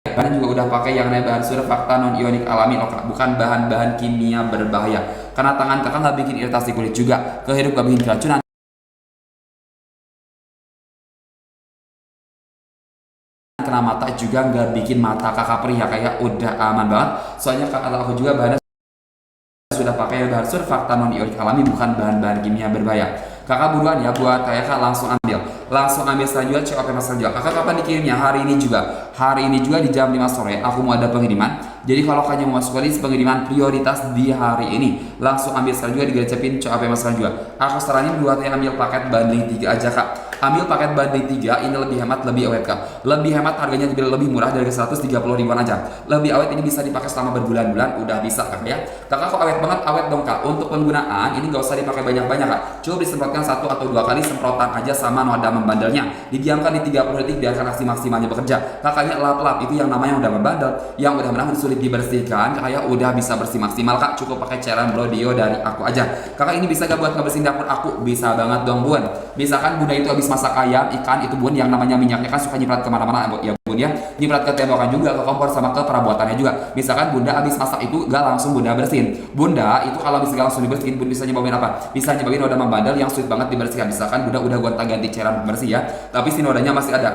bahan juga udah pakai yang namanya bahan surfaktan non ionik alami loh kak, bukan bahan-bahan kimia berbahaya. Karena tangan kakak nggak bikin iritasi kulit juga, kehidup gak bikin keracunan, kena mata juga nggak bikin mata kakak perih ya, kayak udah aman banget. Soalnya kakak aku juga bahannya sudah pakai bahan surfaktan non ionik alami, bukan bahan-bahan kimia berbahaya. Kakak buruan ya buat kayak kak, langsung ambil selanjutnya COP mas juga. Kakak kapan dikirimnya? Hari ini juga di jam 5 sore aku mau ada pengiriman. Jadi kalau kalian mau masuk list pengiriman prioritas di hari ini, langsung ambil selanjutnya digercepin COP mas juga. Aku saranin buat yang ambil paket bundling 3 aja kak. Ambil paket bundling 3, ini lebih hemat, lebih awet kak. Lebih hemat, harganya lebih murah dari 130 ribuan aja. Lebih awet, ini bisa dipakai selama berbulan-bulan, udah bisa kak ya. Kakak kok awet banget, awet dong kak. Untuk penggunaan ini gak usah dipakai banyak-banyak kak. Coba disemprotkan 1 atau 2 kali semprotan aja sama noda membandelnya. Didiamkan di 30 detik biarkan aksi maksimalnya bekerja. Kakaknya lap-lap, itu yang namanya udah membandel, yang udah menahan sulit dibersihkan. Kakaknya udah bisa bersih maksimal kak. Cukup pakai cairan Brodio dari aku aja. Kakak ini bisa gak buat ngebersihin dapur aku? Bisa banget dong bun. Misalkan bunda itu habis masak ayam, ikan itu bun, yang namanya minyaknya kan suka nyiprat kemana-mana ya bun ya, nyiprat ke tembakan juga, ke kompor sama ke perabotannya juga. Misalkan bunda habis masak itu gak langsung bunda bersihin, bunda itu kalau bisa gak langsung dibersihin, bunda bisa nyobain apa? Bisa nyobain noda membandel yang sulit banget dibersihkan. Misalkan bunda udah gonta-ganti cairan pembersih ya, tapi si nodanya masih ada,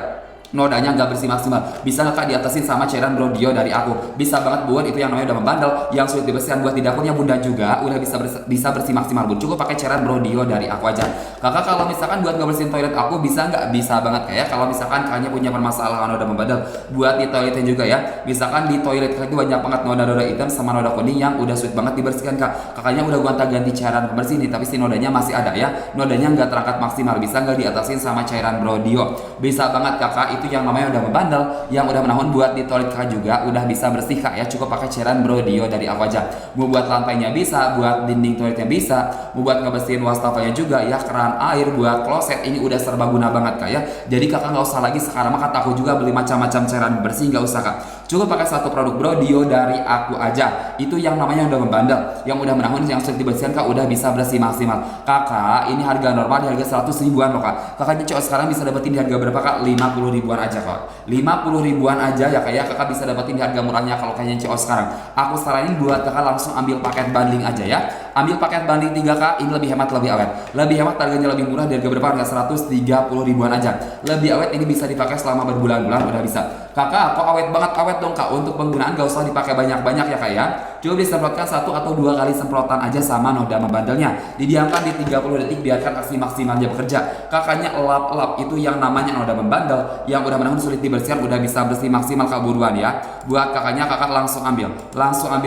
nodanya nggak bersih maksimal, bisa kak diatasin sama cairan Brodio dari aku. Bisa banget bun, itu yang namanya udah membandel, yang sulit dibersihkan. Buat di dapurnya bunda juga udah bisa bersih maksimal bun, cukup pakai cairan Brodio dari aku aja. Kakak kalau misalkan buat ngebersihin toilet aku bisa nggak? Bisa banget kayak kalau misalkan kakaknya punya permasalahan noda membandel buat di toiletnya juga ya. Misalkan di toilet kakak itu banyak banget noda-noda hitam sama noda kuning yang udah sulit banget dibersihkan kak. Kakaknya udah gonta-ganti cairan pembersih nih, tapi si nodanya masih ada ya, nodanya nggak terangkat maksimal, bisa nggak diatasin sama cairan Brodio? Bisa banget kakak, itu yang namanya udah membandel, yang udah menahun. Buat di toilet kakak juga udah bisa bersih kak ya, cukup pakai cairan Brodio dari aku aja. Mau buat lantainya bisa, buat dinding toiletnya bisa, mau buat ngebersihin wastafelnya juga ya, keran air, buat kloset, ini udah serbaguna banget kak ya. Jadi kakak nggak usah lagi sekarang mah kata aku juga beli macam-macam cairan bersih, nggak usah kak. Cukup pakai satu produk Brodio dari aku aja, itu yang namanya udah membandel, yang udah menahun, yang sulit dibersihkan kak, udah bisa bersih maksimal. Kakak ini harga normal di harga 100 ribuan loh kak. Kakaknya cowok sekarang bisa dapetin di harga berapa kak? 50 ribuan aja kak, 50 ribuan aja ya kak ya. Kakak bisa dapetin di harga murahnya kalau kayaknya cowok sekarang. Aku saranin buat kakak langsung ambil paket bundling aja ya. Ambil paket bundling 3 kak, ini lebih hemat, lebih awet, lebih hemat, harganya lebih murah. Di harga berapa? Harga 130 ribuan aja. Lebih awet, ini bisa dipakai selama berbulan-bulan, udah bisa. Kakak kok awet banget? Awet dong kak. Untuk penggunaan gak usah dipakai banyak-banyak ya kak ya. Coba disemprotkan 1 atau 2 kali semprotan aja sama noda membandelnya. Didiamkan di 30 detik biarkan aksi maksimalnya bekerja. Kakaknya lap-lap, itu yang namanya noda membandel, yang udah menahun sulit dibersihkan, udah bisa bersih maksimal kak. Buruan ya. Buat kakaknya, kakak langsung ambil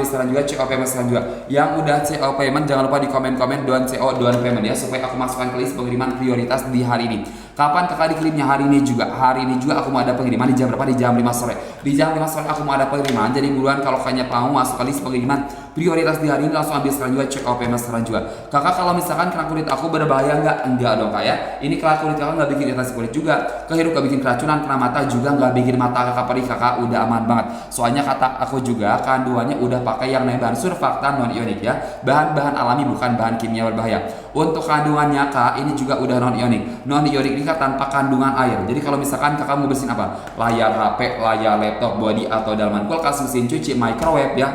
sekarang juga CO payment sekarang juga. Yang udah CO payment jangan lupa di komen-komen don CO don payment ya, supaya aku masukkan ke list pengiriman prioritas di hari ini. Kapan kakak dikirimnya? Hari ini juga aku mau ada pengiriman di jam berapa? Di jam 5 sore. Di jam 5 sore aku mau ada pengiriman. Jadi buruan kalau kakaknya mau masuk ke list pengiriman prioritas di hari ini, langsung ambil sekarang juga check out payment sekarang juga. Kakak kalau misalkan kena kulit aku berbahaya nggak? Enggak dong kak ya. Ini kena kulit kakak nggak bikin iritasi kulit juga, kehidup nggak bikin keracunan, kena mata juga nggak bikin mata kakak perih. Kakak udah aman banget. Soalnya kata aku juga kandungannya udah pakai yang namanya bahan surfaktan non ionik ya, bahan-bahan alami, bukan bahan kimia berbahaya. Untuk kandungannya kak, ini juga udah non ionik. Non ionik ini kak tanpa kandungan air. Jadi kalau misalkan kakak mau bersihin apa? Layar HP, layar laptop, body atau dalaman kulkas, mesin cuci, microwave ya,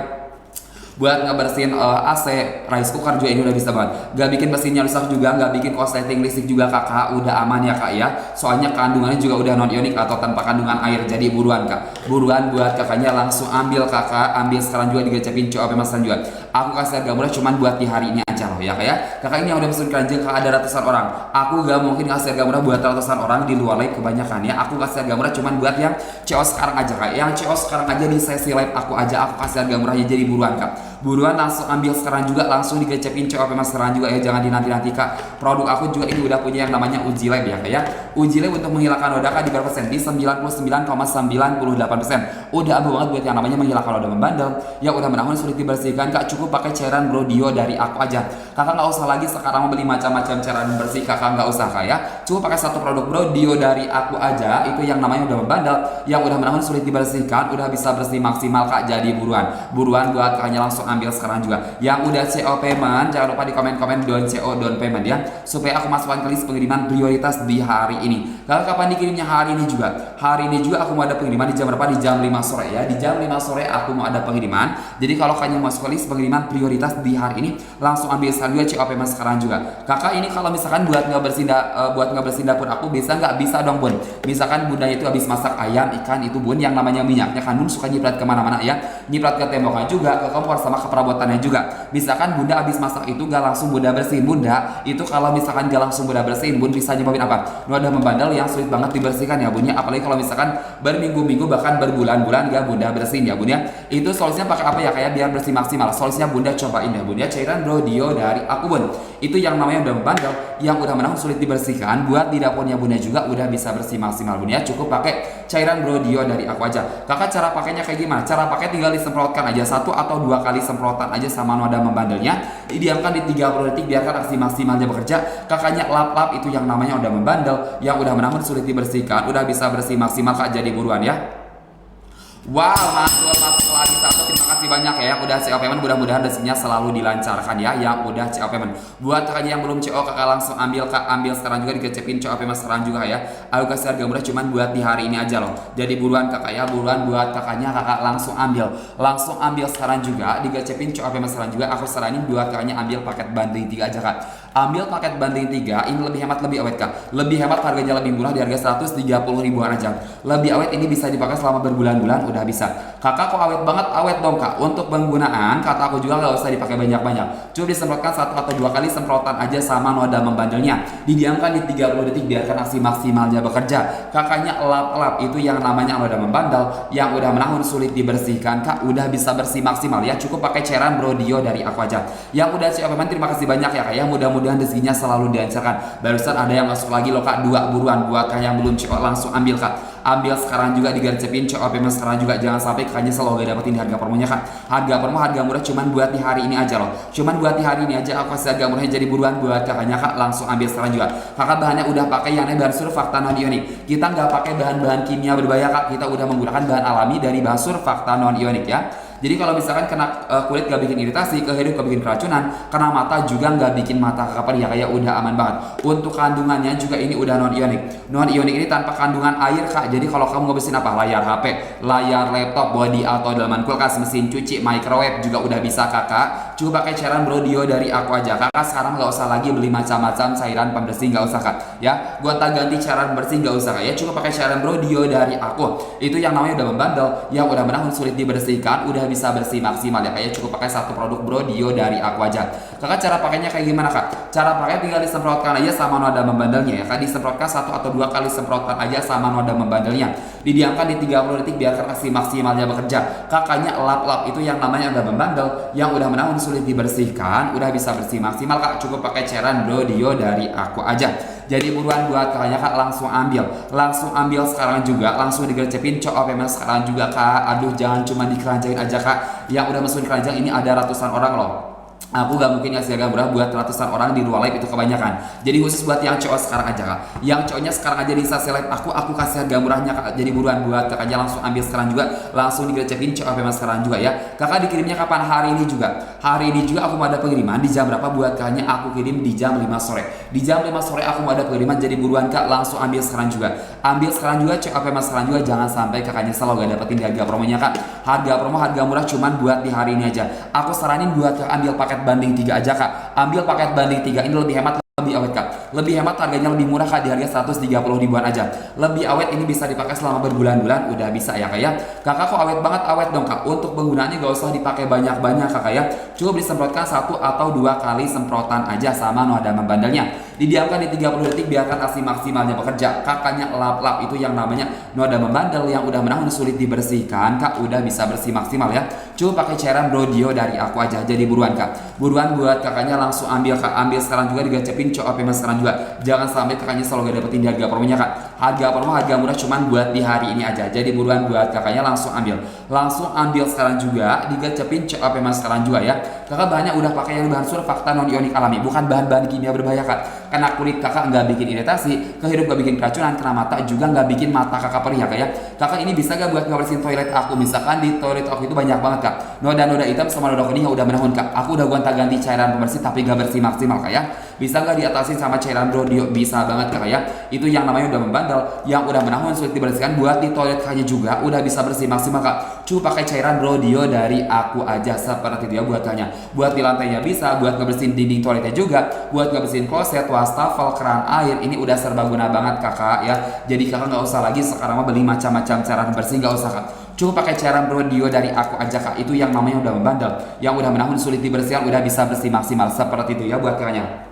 buat ngebersihin AC, rice cooker juga ini udah bisa banget. Gak bikin mesinnya rusak juga, gak bikin korsleting listrik juga kakak, udah aman ya kak ya. Soalnya kandungannya juga udah non ionik atau tanpa kandungan air. Jadi buruan kak, buruan buat kakaknya langsung ambil kakak, ambil sekarang juga digecepin COP masan juga. Aku kasih harga murah cuman buat di hari ini aja loh ya kak ya. Kakak ini yang udah pesen keranjang kakak ada ratusan orang. Aku gak mungkin ngasih harga murah buat ratusan orang di luar live kebanyakan ya. Aku kasih harga murah cuman buat yang CO sekarang aja kak. Yang CO sekarang aja di sesi live aku aja, aku kasih harga murahnya. Jadi buruan kak, buruan langsung ambil sekarang juga, langsung digecepin COP mas sekarang juga ya, jangan dinanti-nanti kak. Produk aku juga ini udah punya yang namanya uji lab ya kak ya. Uji lab untuk menghilangkan noda kak di berapa persen? Di 99,98%. Udah abu banget buat yang namanya menghilangkan noda membandel, yang udah menahun sulit dibersihkan kak. Cukup pakai cairan Brodio dari aku aja. Kakak nggak usah lagi sekarang mau beli macam-macam cairan bersih, kakak nggak usah kak ya. Cukup pakai satu produk Brodio dari aku aja, itu yang namanya udah membandel, yang udah menahun sulit dibersihkan, udah bisa bersih maksimal kak. Jadi buruan buat kakaknya langsung ambil sekarang juga. Yang udah CO payment jangan lupa di komen-komen don CO don payment ya, supaya aku masukkan ke list pengiriman prioritas di hari ini. Kakak kapan dikirimnya? Hari ini juga. Hari ini juga aku mau ada pengiriman di jam berapa? Di jam 5 sore ya. Di jam 5 sore aku mau ada pengiriman. Jadi kalau kalian masuk ke list pengiriman prioritas di hari ini, langsung ambil sekarang juga COP Mas sekarang juga. Kakak ini kalau misalkan buat ngebersihin dapur aku bisa nggak? Bisa dong bun. Misalkan bunda itu habis masak ayam, ikan itu bun yang namanya minyaknya kan bun suka nyiprat kemana-mana ya. Nyiprat ke temboknya juga, ke kompor sama ke perabotannya juga. Misalkan bunda habis masak itu gak langsung bunda bersihin, bunda itu kalau misalkan gak langsung bunda bersihin, bun bisa nyebabin apa? Noda membandel yang sulit banget dibersihkan ya bun ya. Apalagi kalau misalkan berminggu-minggu bahkan berbulan-bulan gak bunda bersihin ya bun ya. Itu solusinya pakai apa ya? Kayak biar bersih maksimal. Solusinya bunda cobain ya bun ya, cairan Brodio dari aku bun. Itu yang namanya udah membandel, yang udah menang sulit dibersihkan. Buat di dapurnya bunda juga udah bisa bersih maksimal bun ya. Cukup pakai cairan Brodio dari aku aja. Kakak cara pakainya kayak gimana? Cara pakai tinggal disemprotkan aja 1 atau 2 kali semprotan aja sama noda membandelnya. Didiamkan di 30 detik biarkan aksi maksimalnya bekerja. Kakaknya lap-lap itu yang namanya udah membandel, yang udah menang sulit dibersihkan, udah bisa bersih maksimal kak, jadi buruan ya. Wow, masuk lagi satu. Terima kasih banyak ya yang udah CO payment. Mudah-mudahan rezekinya selalu dilancarkan ya yang udah CO payment. Buat kakaknya yang belum CO, kakak langsung ambil kak, ambil sekarang juga, digecepin CO payment sekarang juga ya. Aku kasih harga murah cuman buat di hari ini aja loh. Jadi buruan kakak ya, buruan buat kakaknya, kakak langsung ambil sekarang juga, digecepin CO payment sekarang juga. Aku saranin buat kakaknya ambil paket bundling 3 aja kak. Ambil paket bundling 3, ini lebih hemat, lebih awet kak. Lebih hemat, harganya lebih murah, di harga 130 ribuan aja. Lebih awet, ini bisa dipakai selama berbulan-bulan udah bisa. Kakak kok awet banget? Awet dong kak. Untuk penggunaan kata aku juga nggak usah dipakai banyak-banyak. Cukup disemprotkan 1 atau 2 kali semprotan aja sama noda membandelnya. Didiamkan di 30 detik biarkan aksi maksimalnya bekerja. Kakaknya lap-lap itu yang namanya noda membandel, yang udah menahun sulit dibersihkan kak, udah bisa bersih maksimal ya. Cukup pakai cairan Brodio dari aku aja. Yang udah siap payment terima kasih banyak ya kak ya. Mudah-mudahan rezekinya selalu dilancarkan. Barusan ada yang masuk lagi loh kak, 2 buruan. Buat kak yang belum CO langsung ambil kak. Ambil sekarang juga, digercepin CO payment sekarang juga, jangan sampai kakaknya selalu gak dapetin harga promonya kak. Harga promo, harga murah cuman buat di hari ini aja loh. Cuman buat di hari ini aja aku kasih harga murahnya, jadi buruan buat kakaknya kak, langsung ambil sekarang juga. Kakak bahannya udah pakai yang bahan surfaktan non ionik. Kita nggak pakai bahan-bahan kimia berbahaya kak, kita udah menggunakan bahan alami dari bahan surfaktan non ionik ya. Jadi kalau misalkan kena kulit gak bikin iritasi, ke hidung gak bikin keracunan, kena mata juga gak bikin mata kakak perih ya, kayak udah aman banget. Untuk kandungannya juga ini udah non ionik. Non ionik ini tanpa kandungan air kak. Jadi kalau kamu ngebersihin apa, layar HP, layar laptop, body atau dalaman kulkas, mesin cuci, microwave juga udah bisa kakak. Coba pakai cairan Brodio dari aku aja. Kakak sekarang gak usah lagi beli macam-macam cairan pembersih, gak usah kak. Ya, gua tak ganti cairan bersih gak usah kak ya. Coba pakai cairan Brodio dari aku. Itu yang namanya udah membandel, yang udah menang sulit dibersihkan, udah bisa bersih maksimal ya kayak. Cukup pakai 1 produk Brodio dari aku aja. Kakak cara pakainya kayak gimana kak? Cara pakai tinggal disemprotkan aja sama noda membandelnya ya kak. Disemprotkan 1 atau 2 kali semprotan aja sama noda membandelnya. Didiamkan di 30 detik biarkan aksi maksimalnya bekerja. Kakaknya lap-lap itu yang namanya udah membandel, yang udah menahun sulit dibersihkan, udah bisa bersih maksimal kak. Cukup pakai cairan Brodio dari aku aja. Jadi buruan buat kakaknya kak, langsung ambil sekarang juga, langsung digercepin CO payment sekarang juga kak. Aduh jangan cuma dikeranjangin aja kak, yang udah masukin keranjang ini ada ratusan orang loh. Aku gak mungkin ngasih harga murah buat ratusan orang di luar live, itu kebanyakan. Jadi khusus buat yang cowok sekarang aja kak. Yang cowoknya sekarang aja di sesi live aku kasih harga murahnya kak. Jadi buruan buat kakaknya, langsung ambil sekarang juga, langsung digercekin CO payment sekarang juga ya. Kakak dikirimnya kapan? Hari ini juga. Hari ini juga aku mau ada pengiriman di jam berapa buat kakaknya? Aku kirim di jam 5 sore. Di jam 5 sore aku mau ada pengiriman, jadi buruan kak, langsung ambil sekarang juga. Ambil sekarang juga CO payment sekarang juga, jangan sampai kakaknya selalu gak dapetin harga promonya kak. Harga promo, harga murah cuman buat di hari ini aja. Aku saranin buat kakak ambil paket banding 3 aja kak. Ambil paket banding 3, ini lebih hemat, lebih awet kak. Lebih hemat, harganya lebih murah kak, di harga 130 ribuan aja. Lebih awet, ini bisa dipakai selama berbulan-bulan udah bisa ya kak ya. Kakak kok awet banget? Awet dong kak. Untuk penggunaannya gak usah dipakai banyak-banyak kakak ya. Cukup disemprotkan 1 atau 2 kali semprotan aja sama noda membandelnya. Didiamkan di 30 detik biarkan aksi maksimalnya bekerja. Kakaknya lap-lap itu yang namanya noda membandel, yang udah menahun sulit dibersihkan kak, udah bisa bersih maksimal ya. Coba pakai cairan Brodio dari aku aja. Jadi buruan kak, buruan buat kakaknya, langsung ambil kak. Ambil sekarang juga, digacepin CO payment sekarang juga. Jangan sampai kakaknya selalu gak dapetin harga promonya kak. Harga promo, harga murah cuman buat di hari ini aja. Jadi buruan buat kakaknya, langsung ambil sekarang juga, digacepin CO payment sekarang juga ya. Kakak bahannya udah pakai yang bahan surfaktan non ionik alami, bukan bahan-bahan kimia berbahaya kak. Kena kulit kakak nggak bikin iritasi, kehidup nggak bikin keracunan, kena mata juga nggak bikin mata kakak perih ya kak ya. Kakak ini bisa gak buat ngebersihin toilet aku? Misalkan di toilet aku itu banyak banget kak noda-noda hitam sama noda kuning yang udah menahun kak. Aku udah gonta-ganti cairan pembersih tapi gak bersih maksimal kak ya. Bisa gak diatasin sama cairan Brodio? Bisa banget kak ya. Itu yang namanya udah membandel, yang udah menahun sulit dibersihkan. Buat di toilet kakaknya juga udah bisa bersih maksimal kak. Coba pakai cairan Brodio dari aku aja seperti itu ya buat kakaknya. Buat di lantainya bisa, buat ngebersihin dinding toiletnya juga, buat ngebersihin kloset, wastafel, keran air. Ini udah serbaguna banget kakak ya. Jadi kakak nggak usah lagi sekarang mah beli macam-macam cairan bersih, nggak usah kak. Cukup pakai cairan Brodio dari aku aja kak. Itu yang namanya udah membandel, yang udah menahun sulit dibersihkan, udah bisa bersih maksimal seperti itu ya buat kakaknya.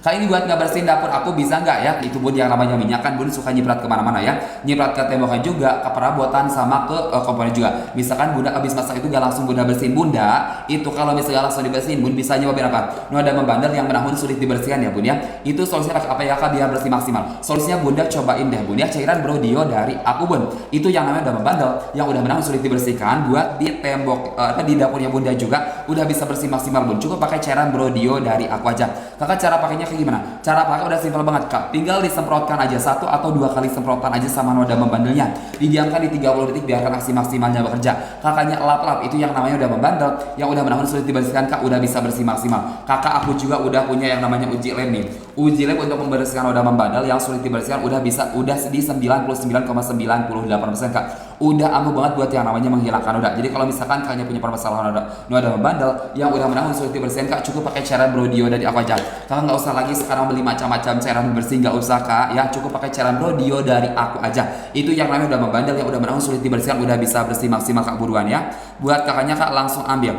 Kali ini buat ngebersihin dapur aku bisa nggak ya? Itu bun yang namanya minyak kan bun suka nyiprat kemana-mana ya. Nyiprat ke tembakan juga, ke perabotan sama ke komponen juga. Misalkan bunda habis masak itu gak langsung bunda bersihin bunda. Itu kalau misalnya langsung dibersihin bun bisa nyebabin apa? Noda membandel yang menahun sulit dibersihkan ya bun ya. Itu solusinya pakai apa ya kak biar bersih maksimal? Solusinya bunda cobain deh bun ya cairan Brodio dari aku bun. Itu yang namanya udah membandel, yang udah menahun sulit dibersihkan. Buat di tembok di dapurnya bunda juga udah bisa bersih maksimal bun. Cukup pakai cairan Brodio dari aku aja. Kakak cara pakainya gimana? Cara pakai udah simpel banget kak. Tinggal disemprotkan aja 1 atau 2 kali semprotan aja sama noda membandelnya. Didiamkan di 30 detik biarkan aksi maksimalnya bekerja. Kakaknya lap-lap itu yang namanya udah membandel, yang udah menahun sulit dibersihkan kak udah bisa bersih maksimal. Kakak aku juga udah punya yang namanya uji lem nih. Uji lem untuk membersihkan noda membandel yang sulit dibersihkan udah di 99,98% kak. Udah ampuh banget buat yang namanya menghilangkan noda. Jadi kalau misalkan kakaknya punya permasalahan noda membandel yang udah menahun sulit dibersihkan kak, cukup pakai cairan Brodio dari aku aja. Kakak nggak usah lagi sekarang beli macam-macam cairan bersih, nggak usah kak ya. Cukup pakai cairan Brodio dari aku aja. Itu yang namanya udah membandel, yang udah menahun sulit dibersihkan, udah bisa bersih maksimal kak buruan ya. Buat kakaknya kak langsung ambil